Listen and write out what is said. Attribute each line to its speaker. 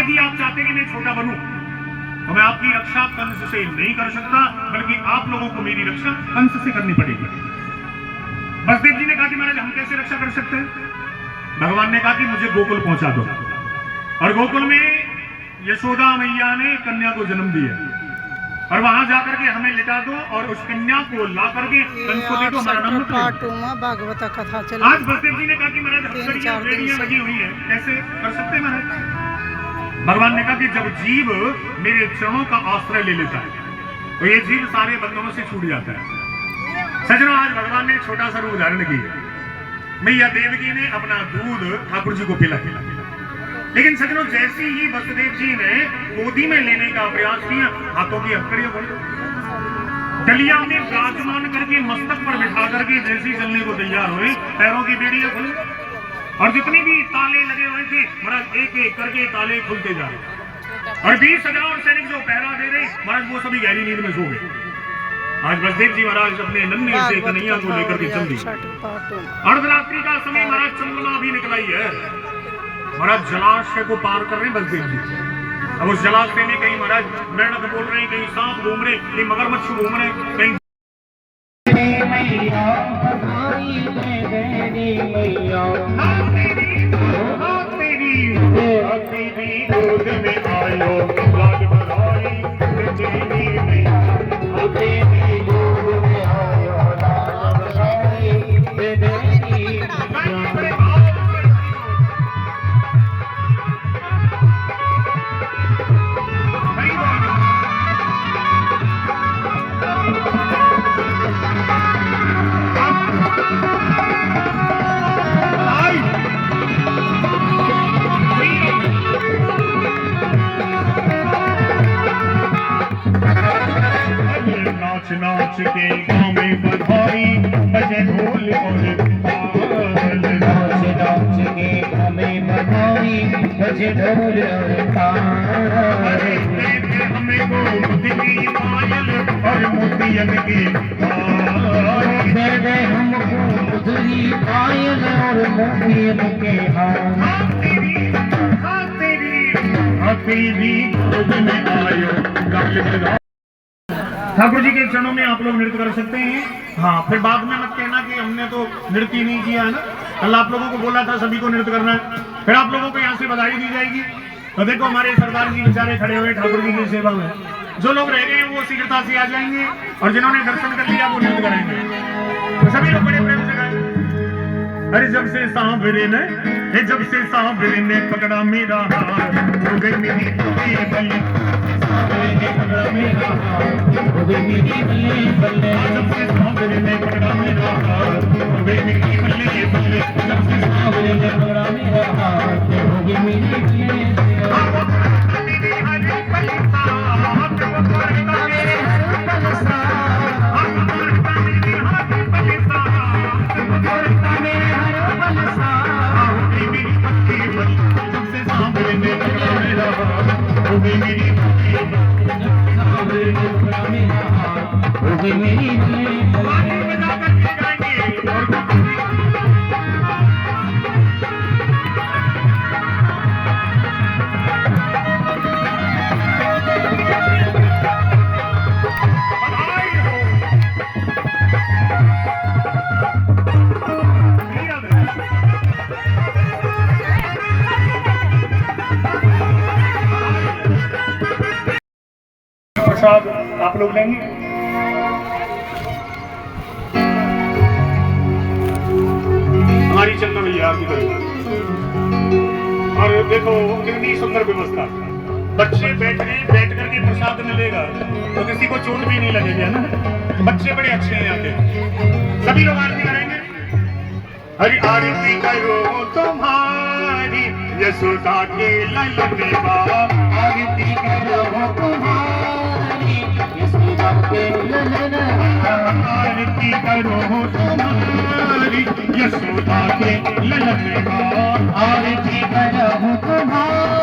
Speaker 1: यदि आप चाहते कि मैं छोटा बनूं तो मैं आपकी रक्षा कंस से नहीं कर सकता, बल्कि आप लोगों को मेरी रक्षा कंस से करनी पड़ेगी। वसुदेव जी ने कहा कि महाराज हम कैसे रक्षा कर सकते हैं? भगवान ने कहा कि मुझे गोकुल पहुंचा दो, और गोकुल में यशोदा मैया ने कन्या को जन्म दिया, और वहां जाकर के हमें लिटा दो और उस कन्या को ला करके कंस को दे दो, हमारा नाम
Speaker 2: भागवत कथा चल।
Speaker 1: आज वसुदेव जी ने कहा कि महाराज बेड़ियां लगी हुई है, कैसे कर सकते हैं महाराज? भगवान ने कहा कि जब जीव मेरे चरणों का आश्रय ले लेता है तो ये जीव सारे बंधनों से छूट जाता है। सजनों, आज भगवान ने छोटा सा उदाहरण किया। मैया देवकी ने अपना दूध ठाकुर जी को पिलाया, लेकिन सजनों जैसे ही वसुदेव जी ने गोदी में लेने का प्रयास किया, हाथों की हथकड़ियां खुली, डलिया में विराजमान करके मस्तक पर बिठा करके जैसे ही चलने को तैयार हुए, पैरों की बेड़ियां खुली, और जितनी भी ताले लगे हुए थे महाराज एक एक करके ताले खुलते जा रहे, और 20,000 सैनिक जो पहरा दे रहे महाराज वो सभी गहरी नींद में सो गए। आज वसुदेव जी महाराज अपने नन्हे से कन्हैया को लेकर के चल दिए। अर्धरात्रि का समय महाराज, चंद्रमा भी निकला ही है महाराज, जलाशय को पार कर रहे हैं वसुदेव जी। अब उस जलाशय में कहीं महाराज मेंढक बोल रहे हैं, कहीं सांप घूम रहे, कहीं मगरमच्छ घूम रहे, कहीं गोद में आयो लाल बधाई तेरी मैया, तेरी गोद में आयो लाल बधाई तेरी नाच के गाँव में बधाई बजे ढोल और ताल, नाच के गाँव में बधाई बजे ढोल और ताल, अरे हमें को दिल्ली पायल और मोतियन के हार, दे दे हमको दिल्ली पायल और मोतियन के हार, तेरी गोद में आयो गाल बधाई। ठाकुर जी के चरणों में आप लोग नृत्य कर सकते हैं। हाँ, फिर बाद में मत कहना कि हमने तो नृत्य नहीं किया है ना। कल आप लोगों को बोला था सभी को नृत्य करना है, फिर आप लोगों को यहाँ से बधाई दी जाएगी। तो देखो हमारे सरदार जी बेचारे खड़े हुए ठाकुर जी की सेवा में, जो लोग रह गए वो शीघ्रता से आ जाएंगे, और जिन्होंने दर्शन कर लिया वो नृत्य करेंगे। तो सभी लोग बड़े प्रेम से गाएं। अरे जब से सांवरे ने पकड़ा मेरा हाथ, हो गई मेरी बल्ले, सांवरे ने पकड़ा मेरा हाथ, हो गई मेरी बल्ले, जब से सांवरे ने पकड़ा मेरा हाथ, हो गई मेरी बल्ले, जब से सांवरे ने पकड़ा मेरा हाथ, हो गई मेरी बल्ले। प्रसाद आप लोग लेंगे। हमारी चंद्र भैया आपकी तरफ, और देखो कितनी सुंदर व्यवस्था, बच्चे बैठ करके प्रसाद मिलेगा तो किसी को चोट भी नहीं लगेगी, है ना। बच्चे बड़े अच्छे हैं यहाँ के। सभी लोग आरती करेंगे। हरि आरती करो तुम्हारी यशोदा के ललन देवा, आरती करो तुम्हारी यशोदा के ललन, आरती करो तुम्हारी यशोदा के ललन देवा, आरती करो तुम्हारी